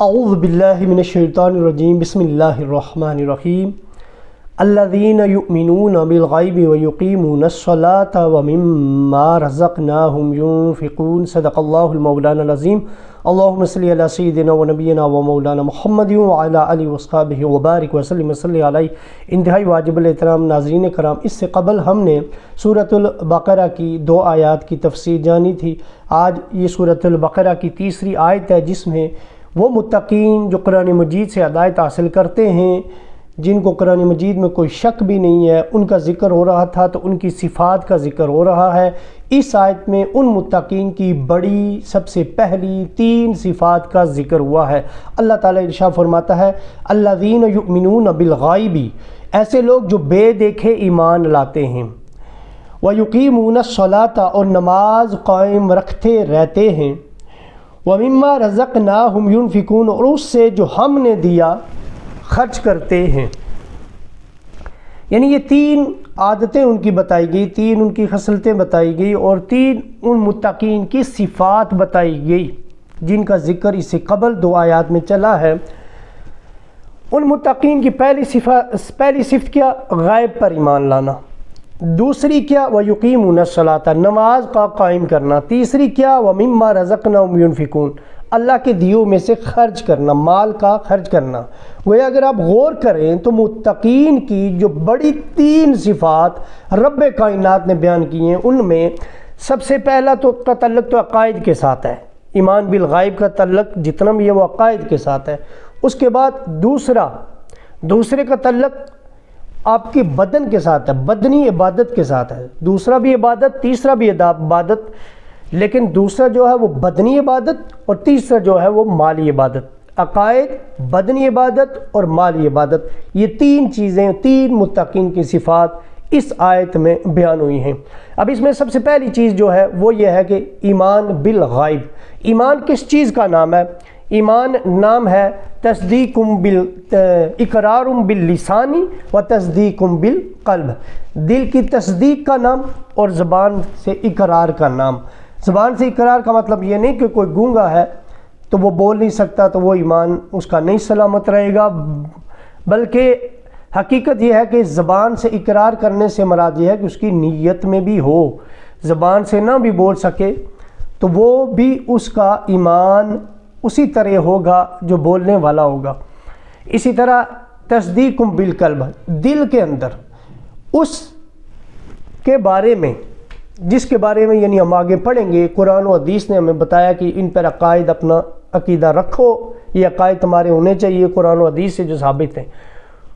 اعوذ باللہ من الشیطان الرجیم بسم اللہ الرحمن الرحیم الذین یؤمنون بالغیب ویقیمون الصلاة ومما رزقناہم ينفقون صدق اللہ المولانا العظیم اللہم صلی علی سیدنا و نبینا و مولانا محمد وعلی آلہ وصحبہ وبارک وسلم صلی علیہ۔ انتہائی واجب الاحترام ناظرین کرام، اس سے قبل ہم نے سورۃ البقرہ کی 2 آیات کی تفسیر جانی تھی۔ آج یہ سورۃ البقرہ کی تیسری آیت ہے جس میں وہ متقین جو قرآن مجید سے ہدایت حاصل کرتے ہیں، جن کو قرآن مجید میں کوئی شک بھی نہیں ہے، ان کا ذکر ہو رہا تھا تو ان کی صفات کا ذکر ہو رہا ہے۔ اس آیت میں ان متقین کی بڑی سب سے پہلی 3 صفات کا ذکر ہوا ہے۔ اللہ تعالیٰ ارشاد فرماتا ہے الذین یؤمنون بالغیب، ایسے لوگ جو بے دیکھے ایمان لاتے ہیں، ویقیمون الصلاۃ، اور نماز قائم رکھتے رہتے ہیں، وَمِمَّا رَزَقْنَاهُمْ يُنْفِقُونَ، اور اس سے جو ہم نے دیا خرچ کرتے ہیں۔ یعنی یہ 3 عادتیں ان کی بتائی گئی، 3 ان کی خصلتیں بتائی گئی، اور 3 ان متقین کی صفات بتائی گئی جن کا ذکر اس سے قبل 2 آیات میں چلا ہے۔ ان متقین کی پہلی صفت کیا؟ غیب پر ایمان لانا۔ دوسری کیا؟ وَيُقِيمُونَ الصَّلَاةَ، نماز کا قائم کرنا۔ تیسری کیا؟ وَمِمَّا رَزَقْنَاهُمْ يُنْفِقُونَ، اللہ کے دیوں میں سے خرچ کرنا، مال کا خرچ کرنا۔ وہ اگر آپ غور کریں تو متقین کی جو بڑی 3 صفات رب کائنات نے بیان کی ہیں، ان میں سب سے پہلا تو تعلق تو عقائد کے ساتھ ہے، ایمان بالغیب کا تعلق جتنا بھی ہے وہ عقائد کے ساتھ ہے۔ اس کے بعد دوسرے کا تعلق آپ کے بدن کے ساتھ ہے، بدنی عبادت کے ساتھ ہے۔ دوسرا بھی عبادت، تیسرا بھی عبادت، لیکن دوسرا جو ہے وہ بدنی عبادت اور تیسرا جو ہے وہ مالی عبادت۔ عقائد، بدنی عبادت اور مالی عبادت، یہ 3 چیزیں، 3 متقین کی صفات اس آیت میں بیان ہوئی ہیں۔ اب اس میں سب سے پہلی چیز جو ہے وہ یہ ہے کہ ایمان بالغیب۔ ایمان کس چیز کا نام ہے؟ ایمان نام ہے اقرار باللسان و تصدیق بالقلب، دل کی تصدیق کا نام اور زبان سے اقرار کا نام۔ زبان سے اقرار کا مطلب یہ نہیں کہ کوئی گونگا ہے تو وہ بول نہیں سکتا تو وہ ایمان اس کا نہیں سلامت رہے گا، بلکہ حقیقت یہ ہے کہ زبان سے اقرار کرنے سے مراد یہ ہے کہ اس کی نیت میں بھی ہو، زبان سے نہ بھی بول سکے تو وہ بھی اس کا ایمان اسی طرح ہوگا جو بولنے والا ہوگا۔ اسی طرح تصدیق بالقلب، دل کے اندر اس کے بارے میں جس کے بارے میں یعنی ہم آگے پڑھیں گے، قرآن و حدیث نے ہمیں بتایا کہ ان پر عقائد، اپنا عقیدہ رکھو، یہ عقائد تمہارے ہونے چاہیے قرآن و حدیث سے جو ثابت ہیں۔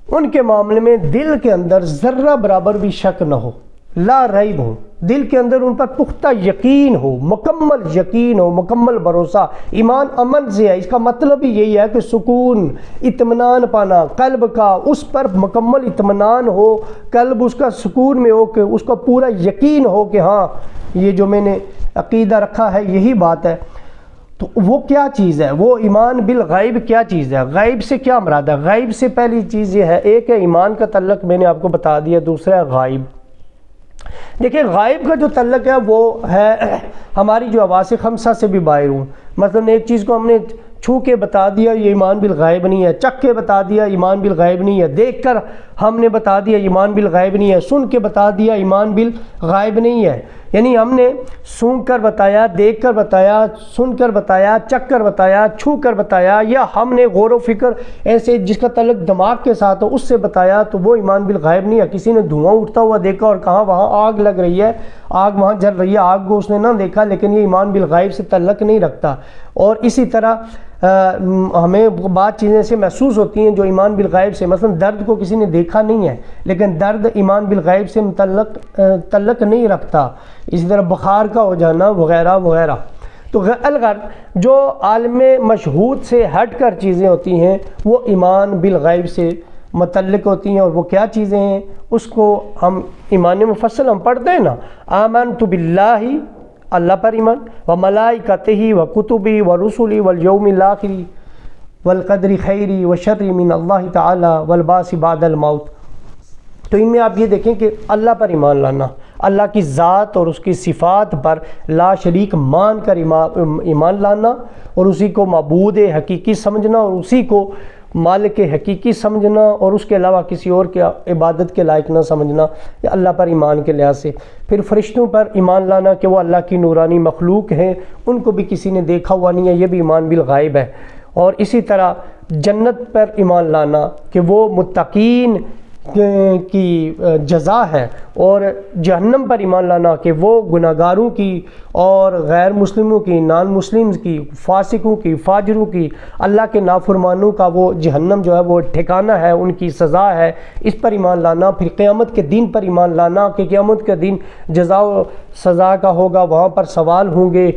ان کے معاملے میں دل کے اندر ذرہ برابر بھی شک نہ ہو، لا ریب ہو، دل کے اندر ان پر پختہ یقین ہو، مکمل یقین ہو، مکمل بھروسہ۔ ایمان امن سے ہے، اس کا مطلب ہی یہی ہے کہ سکون، اطمینان پانا، قلب کا اس پر مکمل اطمینان ہو، قلب اس کا سکون میں ہو، کہ اس کا پورا یقین ہو کہ ہاں یہ جو میں نے عقیدہ رکھا ہے یہی بات ہے۔ تو وہ کیا چیز ہے؟ وہ ایمان بالغیب کیا چیز ہے؟ غیب سے کیا مراد ہے؟ غیب سے پہلی چیز یہ ہے، ایک ہے ایمان کا تعلق، میں نے آپ کو بتا دیا، دوسرا ہے غائب۔ دیکھیں غائب کا جو تعلق ہے وہ ہے ہماری جو حواس خمسہ سے بھی باہر ہوں۔ مثلا ایک چیز کو ہم نے چھو کے بتا دیا یہ ایمان بالغیب نہیں ہے، چکھ کے بتا دیا ایمان بالغیب نہیں ہے، دیکھ کر ہم نے بتا دیا ایمان بالغیب نہیں ہے، سن کے بتا دیا ایمان بالغیب نہیں ہے۔ یعنی ہم نے سن کر بتایا، دیکھ کر بتایا، سن کر بتایا، چکھ کر بتایا، چھو کر بتایا، یا ہم نے غور و فکر ایسے جس کا تعلق دماغ کے ساتھ ہو اس سے بتایا، تو وہ ایمان بالغیب نہیں ہے۔ کسی نے دھواں اٹھتا ہوا دیکھا اور کہا وہاں آگ لگ رہی ہے، آگ وہاں جل رہی ہے، آگ کو اس نے نہ دیکھا، لیکن یہ ایمان بالغیب سے تعلق نہیں رکھتا۔ اور اسی طرح ہمیں بعض چیزیں سے محسوس ہوتی ہیں جو ایمان بالغیب سے، مثلا درد کو کسی نے دیکھا نہیں ہے لیکن درد ایمان بالغیب سے تعلق نہیں رکھتا۔ اسی طرح بخار کا ہو جانا وغیرہ وغیرہ۔ تو الغرض جو عالم مشہود سے ہٹ کر چیزیں ہوتی ہیں وہ ایمان بالغیب سے متعلق ہوتی ہیں۔ اور وہ کیا چیزیں ہیں اس کو ہم ایمان مفصل ہم پڑھتے ہیں نا، آمنت باللہ، اللہ پر ایمان، وملائکتہ وکتبہ ورسلہ والیوم الآخر والقدر خیر وشر من اللہ تعالی والبعث بعد الموت۔ تو ان میں آپ یہ دیکھیں کہ اللہ پر ایمان لانا، اللہ کی ذات اور اس کی صفات پر لا شریک مان کر ایمان لانا اور اسی کو معبود حقیقی سمجھنا اور اسی کو مالک حقیقی سمجھنا اور اس کے علاوہ کسی اور کے عبادت کے لائق نہ سمجھنا، یہ اللہ پر ایمان کے لحاظ سے۔ پھر فرشتوں پر ایمان لانا کہ وہ اللہ کی نورانی مخلوق ہیں، ان کو بھی کسی نے دیکھا ہوا نہیں ہے، یہ بھی ایمان بالغیب ہے۔ اور اسی طرح جنت پر ایمان لانا کہ وہ متقین کی جزا ہے، اور جہنم پر ایمان لانا کہ وہ گناہگاروں کی اور غیر مسلموں کی، نان مسلمز کی، فاسقوں کی، فاجروں کی، اللہ کے نافرمانوں کا وہ جہنم جو ہے وہ ٹھکانہ ہے، ان کی سزا ہے، اس پر ایمان لانا۔ پھر قیامت کے دن پر ایمان لانا کہ قیامت کے دن جزا و سزا کا ہوگا، وہاں پر سوال ہوں گے،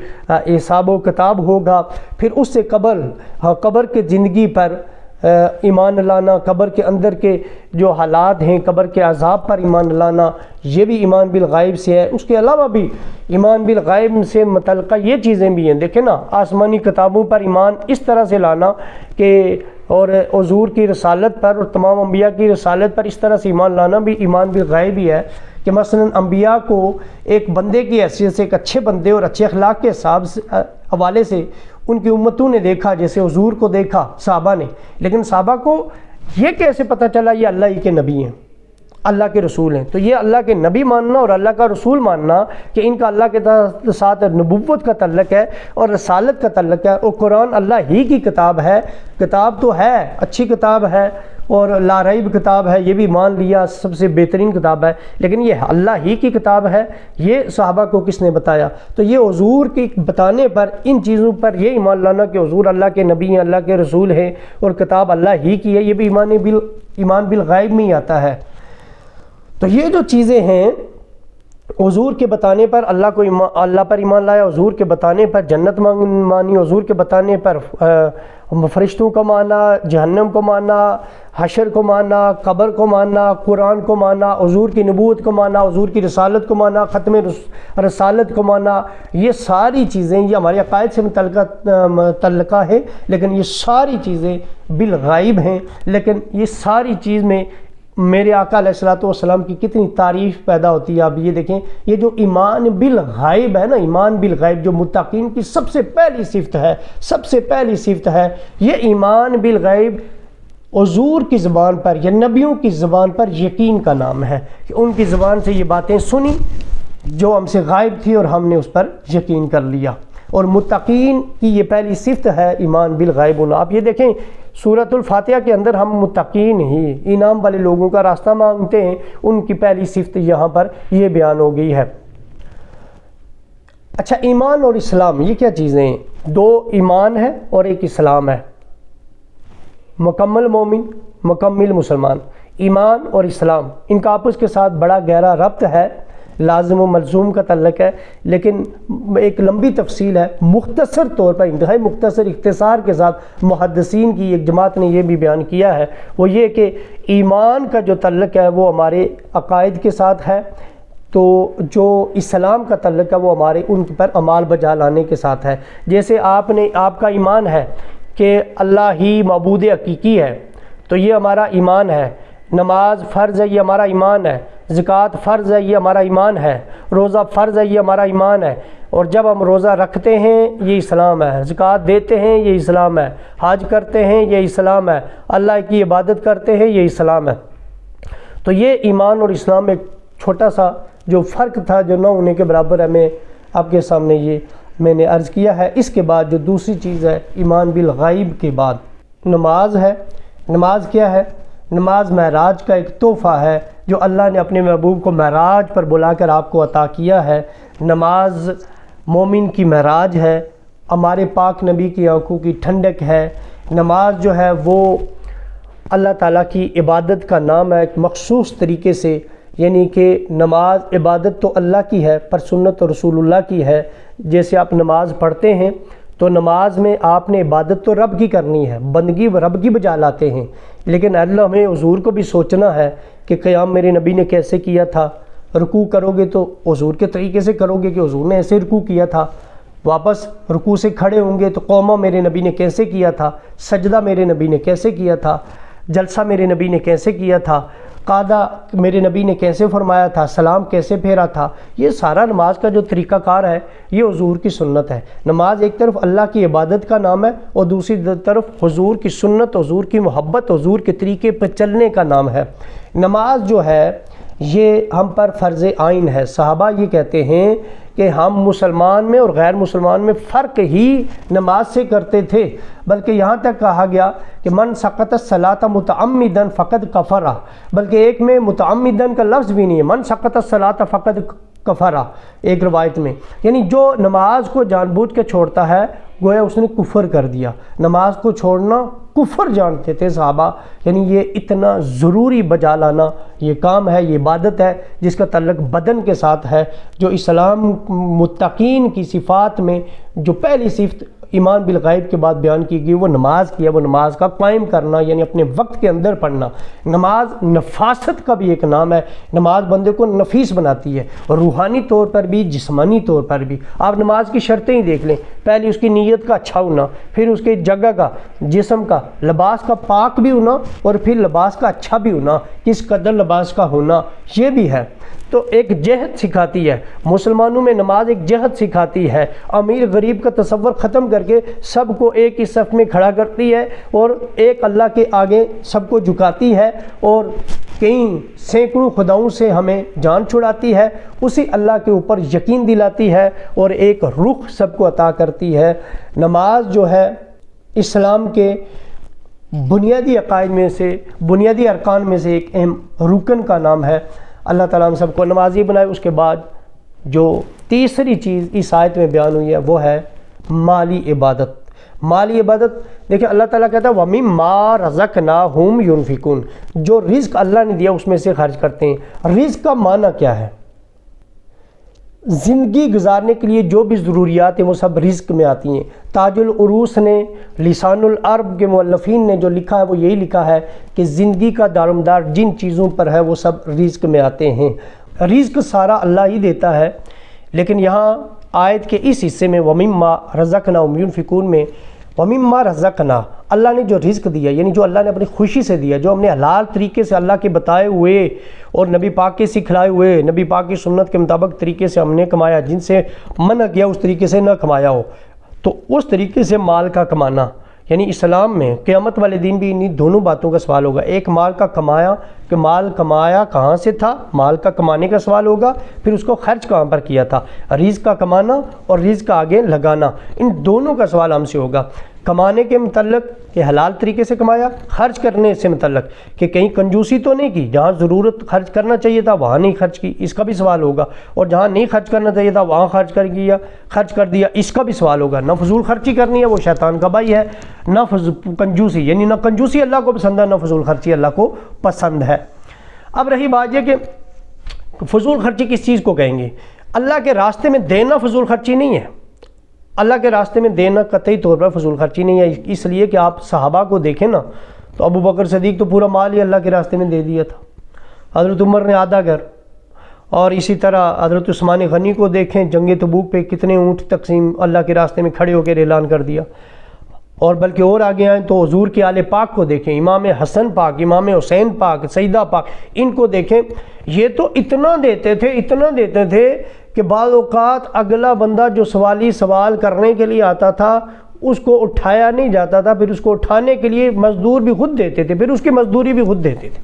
حساب و کتاب ہوگا۔ پھر اس سے قبر کے زندگی پر ایمان لانا، قبر کے اندر کے جو حالات ہیں، قبر کے عذاب پر ایمان لانا، یہ بھی ایمان بالغیب سے ہے۔ اس کے علاوہ بھی ایمان بالغیب سے متعلقہ یہ چیزیں بھی ہیں، دیکھیں نا، آسمانی کتابوں پر ایمان اس طرح سے لانا کہ اور حضور کی رسالت پر اور تمام انبیاء کی رسالت پر اس طرح سے ایمان لانا بھی ایمان بالغیب ہی ہے کہ مثلا انبیاء کو ایک بندے کی حیثیت سے، ایک اچھے بندے اور اچھے اخلاق کے حوالے سے ان کی امتوں نے دیکھا، جیسے حضور کو دیکھا صحابہ نے، لیکن صحابہ کو یہ کیسے پتہ چلا یہ اللہ ہی کے نبی ہیں، اللہ کے رسول ہیں؟ تو یہ اللہ کے نبی ماننا اور اللہ کا رسول ماننا کہ ان کا اللہ کے ساتھ نبوت کا تعلق ہے اور رسالت کا تعلق ہے، اور قرآن اللہ ہی کی کتاب ہے، کتاب تو ہے، اچھی کتاب ہے اور لا ریب کتاب ہے، یہ بھی مان لیا، سب سے بہترین کتاب ہے، لیکن یہ اللہ ہی کی کتاب ہے، یہ صحابہ کو کس نے بتایا؟ تو یہ حضور کے بتانے پر، ان چیزوں پر یہ ایمان لانا کہ حضور اللہ کے نبی ہیں، اللہ کے رسول ہیں اور کتاب اللہ ہی کی ہے، یہ بھی ایمان بالغیب میں ہی آتا ہے۔ تو یہ جو چیزیں ہیں، حضور کے بتانے پر اللہ پر ایمان لایا، حضور کے بتانے پر جنت مانی، حضور کے بتانے پر فرشتوں کو مانا، جہنم کو مانا، حشر کو مانا، قبر کو مانا، قرآن کو مانا، حضور کی نبوت کو مانا، حضور کی رسالت کو مانا، ختم رسالت کو مانا، یہ ساری چیزیں یہ ہمارے عقائد سے متعلقہ ہے، لیکن یہ ساری چیزیں بالغیب ہیں۔ لیکن یہ ساری چیز میں میرے آقا علیہ الصلوۃ والسلام کی کتنی تعریف پیدا ہوتی ہے۔ آپ یہ دیکھیں، یہ جو ایمان بالغیب ہے نا، ایمان بالغیب جو متقین کی سب سے پہلی صفت ہے، سب سے پہلی صفت ہے، یہ ایمان بالغیب حضور کی زبان پر یا نبیوں کی زبان پر یقین کا نام ہے کہ ان کی زبان سے یہ باتیں سنی جو ہم سے غائب تھی اور ہم نے اس پر یقین کر لیا، اور متقین کی یہ پہلی صفت ہے ایمان بالغیب ہونا۔ آپ یہ دیکھیں سورۃ الفاتحہ کے اندر ہم متقین ہی انعام والے لوگوں کا راستہ مانگتے ہیں، ان کی پہلی صفت یہاں پر یہ بیان ہو گئی ہے۔ اچھا، ایمان اور اسلام یہ کیا چیزیں ہیں؟ دو ایمان ہے اور ایک اسلام ہے۔ مکمل مومن، مکمل مسلمان، ایمان اور اسلام ان کا آپس کے ساتھ بڑا گہرا ربط ہے، لازم و ملزوم کا تعلق ہے، لیکن ایک لمبی تفصیل ہے۔ مختصر طور پر، انتہائی مختصر اختصار کے ساتھ محدثین کی ایک جماعت نے یہ بھی بیان کیا ہے، وہ یہ کہ ایمان کا جو تعلق ہے وہ ہمارے عقائد کے ساتھ ہے، تو جو اسلام کا تعلق ہے وہ ہمارے ان پر اعمال بجا لانے کے ساتھ ہے۔ جیسے آپ کا ایمان ہے کہ اللہ ہی معبود حقیقی ہے، تو یہ ہمارا ایمان ہے۔ نماز فرض ہے، یہ ہمارا ایمان ہے۔ زکوٰۃ فرض ہے، یہ ہمارا ایمان ہے۔ روزہ فرض ہے، یہ ہمارا ایمان ہے۔ اور جب ہم روزہ رکھتے ہیں یہ اسلام ہے، زکوٰۃ دیتے ہیں یہ اسلام ہے، حج کرتے ہیں یہ اسلام ہے، اللہ کی عبادت کرتے ہیں یہ اسلام ہے۔ تو یہ ایمان اور اسلام میں چھوٹا سا جو فرق تھا جو نہ ہونے کے برابر ہے، میں آپ کے سامنے یہ میں نے عرض کیا ہے۔ اس کے بعد جو دوسری چیز ہے ایمان بالغیب کے بعد نماز ہے۔ نماز کیا ہے؟ نماز معراج کا ایک تحفہ ہے جو اللہ نے اپنے محبوب کو معراج پر بلا کر آپ کو عطا کیا ہے۔ نماز مومن کی معراج ہے، ہمارے پاک نبی کی آنکھوں کی ٹھنڈک ہے۔ نماز جو ہے وہ اللہ تعالیٰ کی عبادت کا نام ہے ایک مخصوص طریقے سے، یعنی کہ نماز عبادت تو اللہ کی ہے پر سنت تو رسول اللہ کی ہے۔ جیسے آپ نماز پڑھتے ہیں تو نماز میں آپ نے عبادت تو رب کی کرنی ہے، بندگی رب کی بجا لاتے ہیں، لیکن اللہ ہمیں حضور کو بھی سوچنا ہے کہ قیام میرے نبی نے کیسے کیا تھا۔ رکوع کرو گے تو حضور کے طریقے سے کرو گے کہ حضور نے ایسے رکوع کیا تھا۔ واپس رکوع سے کھڑے ہوں گے تو قومہ میرے نبی نے کیسے کیا تھا، سجدہ میرے نبی نے کیسے کیا تھا، جلسہ میرے نبی نے کیسے کیا تھا۔ قادہ میرے نبی نے کیسے فرمایا تھا، سلام کیسے پھیرا تھا، یہ سارا نماز کا جو طریقہ کار ہے یہ حضور کی سنت ہے۔ نماز ایک طرف اللہ کی عبادت کا نام ہے اور دوسری طرف حضور کی سنت، حضور کی محبت، حضور کے طریقے پر چلنے کا نام ہے۔ نماز جو ہے یہ ہم پر فرض عین ہے۔ صحابہ یہ کہتے ہیں کہ ہم مسلمان میں اور غیر مسلمان میں فرق ہی نماز سے کرتے تھے، بلکہ یہاں تک کہا گیا کہ من سقط الصلاۃ متعمدا فقد کفر، بلکہ ایک میں متعمدن کا لفظ بھی نہیں ہے، من سقط الصلاۃ فقد کفر ایک روایت میں، یعنی جو نماز کو جان بوجھ کے چھوڑتا ہے گویا اس نے کفر کر دیا۔ نماز کو چھوڑنا کفر جانتے تھے صحابہ، یعنی یہ اتنا ضروری بجا لانا یہ کام ہے، یہ عبادت ہے جس کا تعلق بدن کے ساتھ ہے، جو اسلام متقین کی صفات میں جو پہلی صفت ایمان بالغیب کے بعد بیان کی گئی وہ نماز کی ہے، وہ نماز کا قائم کرنا، یعنی اپنے وقت کے اندر پڑھنا۔ نماز نفاست کا بھی ایک نام ہے، نماز بندے کو نفیس بناتی ہے، روحانی طور پر بھی جسمانی طور پر بھی۔ آپ نماز کی شرطیں ہی دیکھ لیں، پہلی اس کی نیت کا اچھا ہونا، پھر اس کے جگہ کا، جسم کا، لباس کا پاک بھی ہونا، اور پھر لباس کا اچھا بھی ہونا، کس قدر لباس کا ہونا یہ بھی ہے۔ تو ایک جہد سکھاتی ہے، مسلمانوں میں نماز ایک جہد سکھاتی ہے، امیر غریب کا تصور ختم کر کے سب کو ایک ہی صف میں کھڑا کرتی ہے اور ایک اللہ کے آگے سب کو جھکاتی ہے، اور کئی سینکڑوں خداؤں سے ہمیں جان چھڑاتی ہے، اسی اللہ کے اوپر یقین دلاتی ہے اور ایک رخ سب کو عطا کرتی ہے۔ نماز جو ہے اسلام کے بنیادی عقائد میں سے، بنیادی ارکان میں سے ایک اہم رکن کا نام ہے۔ اللہ تعالیٰ ہم سب کو نمازی بنائے۔ اس کے بعد جو تیسری چیز اس آیت میں بیان ہوئی ہے وہ ہے مالی عبادت۔ مالی عبادت دیکھیں اللہ تعالیٰ کہتا ہے وَمِمَّا رَزَقْنَاهُمْ يُنْفِقُونَ، جو رزق اللہ نے دیا اس میں سے خرچ کرتے ہیں۔ رزق کا معنی کیا ہے؟ زندگی گزارنے کے لیے جو بھی ضروریات ہیں وہ سب رزق میں آتی ہیں۔ تاج العروس نے، لسان العرب کے مؤلفین نے جو لکھا ہے وہ یہی لکھا ہے کہ زندگی کا دارومدار جن چیزوں پر ہے وہ سب رزق میں آتے ہیں۔ رزق سارا اللہ ہی دیتا ہے، لیکن یہاں آیت کے اس حصے میں وَمِمَّا رَزَقْنَاهُمْ يُنْفِقُونَ میں وَمِمَّا رَزَقْنَا، اللہ نے جو رزق دیا، یعنی جو اللہ نے اپنی خوشی سے دیا، جو ہم نے حلال طریقے سے اللہ کے بتائے ہوئے اور نبی پاک کے سکھلائے ہوئے، نبی پاک کی سنت کے مطابق طریقے سے ہم نے کمایا، جن سے منع کیا اس طریقے سے نہ کمایا ہو، تو اس طریقے سے مال کا کمانا، یعنی اسلام میں قیامت والے دن بھی انہی دونوں باتوں کا سوال ہوگا۔ ایک مال کا کمایا کہ مال کمایا کہاں سے تھا، مال کا کمانے کا سوال ہوگا، پھر اس کو خرچ کہاں پر کیا تھا۔ رزق کا کمانا اور رزق کا آگے لگانا، ان دونوں کا سوال ہم سے ہوگا۔ کمانے کے متعلق کہ حلال طریقے سے کمایا، خرچ کرنے سے متعلق کہ کہیں کنجوسی تو نہیں کی، جہاں ضرورت خرچ کرنا چاہیے تھا وہاں نہیں خرچ کی، اس کا بھی سوال ہوگا، اور جہاں نہیں خرچ کرنا چاہیے تھا وہاں خرچ کر دیا، اس کا بھی سوال ہوگا۔ نہ فضول خرچی کرنی ہے، وہ شیطان کا بھائی ہے، نہ کنجوسی، یعنی نہ کنجوسی اللہ کو پسند ہے، نہ فضول خرچی اللہ کو پسند ہے۔ اب رہی بات یہ کہ فضول خرچی کس چیز کو کہیں گے؟ اللہ کے راستے میں دینا فضول خرچی نہیں ہے، اللہ کے راستے میں دینا قطعی طور پر فضول خرچی نہیں ہے، اس لیے کہ آپ صحابہ کو دیکھیں نا تو ابو بکر صدیق تو پورا مال ہی اللہ کے راستے میں دے دیا تھا، حضرت عمر نے آدھا گھر، اور اسی طرح حضرت عثمان غنی کو دیکھیں، جنگ تبوک پہ کتنے اونٹ تقسیم اللہ کے راستے میں کھڑے ہو کے اعلان کر دیا۔ اور بلکہ اور آگے آئیں تو حضور کے آل پاک کو دیکھیں، امام حسن پاک، امام حسین پاک، سیدہ پاک، ان کو دیکھیں، یہ تو اتنا دیتے تھے کہ بعض اوقات اگلا بندہ جو سوال کرنے کے لیے آتا تھا اس کو اٹھایا نہیں جاتا تھا، پھر اس کو اٹھانے کے لیے مزدور بھی خود دیتے تھے، پھر اس کی مزدوری بھی خود دیتے تھے،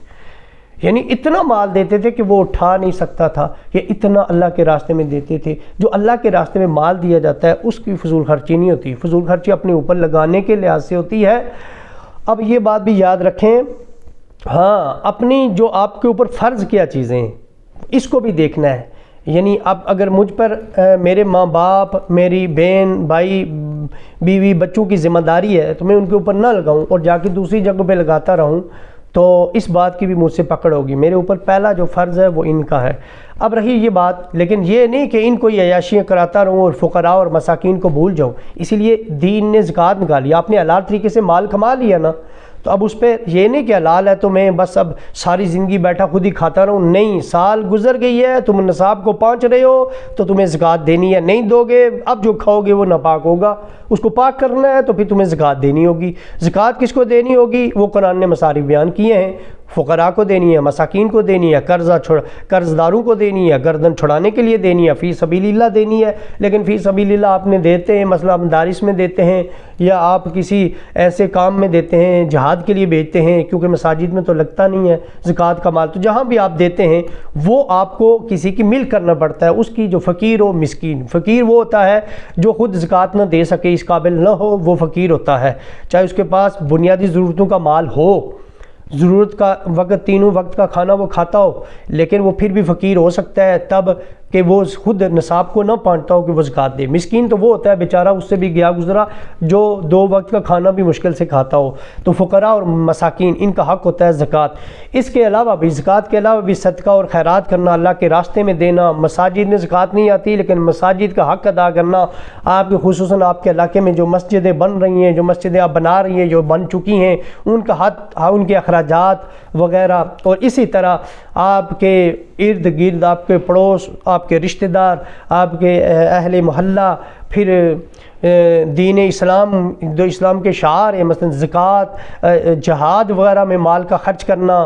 یعنی اتنا مال دیتے تھے کہ وہ اٹھا نہیں سکتا تھا، یہ اتنا اللہ کے راستے میں دیتے تھے۔ جو اللہ کے راستے میں مال دیا جاتا ہے اس کی فضول خرچی نہیں ہوتی، فضول خرچی اپنے اوپر لگانے کے لحاظ سے ہوتی ہے۔ اب یہ بات بھی یاد رکھیں، ہاں اپنی جو آپ کے اوپر فرض کیا چیزیں ہیں اس کو بھی دیکھنا ہے، یعنی اب اگر مجھ پر میرے ماں باپ، میری بہن، بھائی، بیوی، بچوں کی ذمہ داری ہے تو میں ان کے اوپر نہ لگاؤں اور جا کے دوسری جگہ پہ لگاتا رہوں، تو اس بات کی بھی مجھ سے پکڑ ہوگی۔ میرے اوپر پہلا جو فرض ہے وہ ان کا ہے۔ اب رہی یہ بات، لیکن یہ نہیں کہ ان کو یہ عیاشیاں کراتا رہوں اور فقراء اور مساکین کو بھول جاؤں، اسی لیے دین نے زکوٰۃ نکالی، آپ نے حلال طریقے سے مال کما لیا نا، تو اب اس پہ یہ نہیں کہ حلال ہے تو میں بس اب ساری زندگی بیٹھا خود ہی کھاتا رہوں، نہیں، سال گزر گئی ہے، تم نصاب کو پہنچ رہے ہو تو تمہیں زکوٰۃ دینی ہے، نہیں دو گے اب جو کھاؤ گے وہ ناپاک ہوگا، اس کو پاک کرنا ہے تو پھر تمہیں زکوٰۃ دینی ہوگی۔ زکوٰۃ کس کو دینی ہوگی؟ وہ قرآن نے مصارف بیان کیے ہیں، فقراء کو دینی ہے، مساکین کو دینی ہے، قرض داروں کو دینی ہے، گردن چھڑانے کے لیے دینی ہے، فی سبیل اللہ دینی ہے۔ لیکن فی سبیل اللہ آپ نے دیتے ہیں، مثلا مدارس میں دیتے ہیں یا آپ کسی ایسے کام میں دیتے ہیں، جہاد کے لیے بھیجتے ہیں، کیونکہ مساجد میں تو لگتا نہیں ہے زکوٰۃ کا مال، تو جہاں بھی آپ دیتے ہیں وہ آپ کو کسی کی مل کرنا پڑتا ہے، اس کی جو فقیر ہو مسکین، فقیر وہ ہوتا ہے جو خود زکوٰۃ نہ دے سکے، اس قابل نہ ہو، وہ فقیر ہوتا ہے، چاہے اس کے پاس بنیادی ضرورتوں کا مال ہو، ضرورت کا وقت تینوں وقت کا کھانا وہ کھاتا ہو، لیکن وہ پھر بھی فقیر ہو سکتا ہے تب کہ وہ خود نصاب کو نہ پہنچتا ہو کہ وہ زکوٰۃ دے۔ مسکین تو وہ ہوتا ہے بیچارہ، اس سے بھی گیا گزرا، جو 2 وقت کا کھانا بھی مشکل سے کھاتا ہو۔ تو فقراء اور مساکین ان کا حق ہوتا ہے زکوٰۃ۔ اس کے علاوہ بھی، زکوٰۃ کے علاوہ بھی صدقہ اور خیرات کرنا، اللہ کے راستے میں دینا، مساجد میں زکوٰۃ نہیں آتی لیکن مساجد کا حق ادا کرنا، آپ کے خصوصاً آپ کے علاقے میں جو مسجدیں بن رہی ہیں، جو مسجدیں آپ بنا رہی ہیں، جو بن چکی ہیں، ان کا حق، ان کے اخراجات وغیرہ، اور اسی طرح آپ کے ارد گرد، آپ کے پڑوس، آپ کے رشتہ دار، آپ کے اہل محلہ، پھر دین اسلام، جو اسلام کے شعار ہیں، مثلا زکوٰۃ، جہاد وغیرہ میں مال کا خرچ کرنا،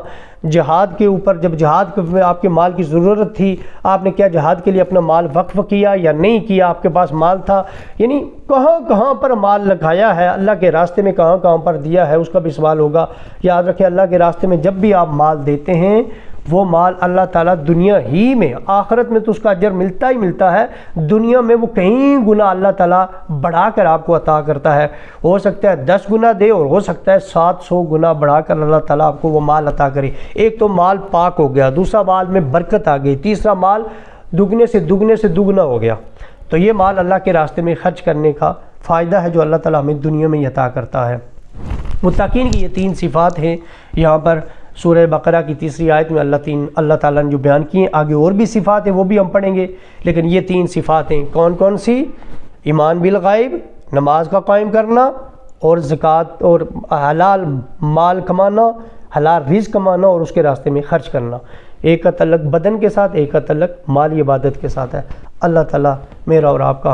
جہاد کے اوپر، جب جہاد میں آپ کے مال کی ضرورت تھی، آپ نے کیا جہاد کے لیے اپنا مال وقف کیا یا نہیں کیا، آپ کے پاس مال تھا، یعنی کہاں کہاں پر مال لگایا ہے، اللہ کے راستے میں کہاں کہاں پر دیا ہے، اس کا بھی سوال ہوگا۔ یاد رکھیں، اللہ کے راستے میں جب بھی آپ مال دیتے ہیں، وہ مال اللہ تعالیٰ دنیا ہی میں، آخرت میں تو اس کا اجر ملتا ہی ملتا ہے، دنیا میں وہ کہیں گنا اللہ تعالیٰ بڑھا کر آپ کو عطا کرتا ہے۔ ہو سکتا ہے 10 گنا دے، اور ہو سکتا ہے 700 گنا بڑھا کر اللہ تعالیٰ آپ کو وہ مال عطا کرے۔ ایک تو مال پاک ہو گیا، دوسرا مال میں برکت آ گئی، تیسرا مال دگنے سے دگنا ہو گیا۔ تو یہ مال اللہ کے راستے میں خرچ کرنے کا فائدہ ہے جو اللہ تعالیٰ ہمیں دنیا میں ہی عطا کرتا ہے۔ متقین کی یہ 3 صفات ہیں یہاں پر سورہ بقرہ کی 3ری آیت میں اللہ تعالیٰ نے جو بیان کی ہیں۔ آگے اور بھی صفات ہیں، وہ بھی ہم پڑھیں گے، لیکن یہ 3 صفات ہیں۔ کون کون سی؟ ایمان بالغیب، نماز کا قائم کرنا، اور زکوٰۃ اور حلال مال کمانا، حلال رزق کمانا اور اس کے راستے میں خرچ کرنا۔ ایک کا تعلق بدن کے ساتھ، ایک کا تعلق مالی عبادت کے ساتھ ہے۔ اللہ تعالیٰ میرا اور آپ کا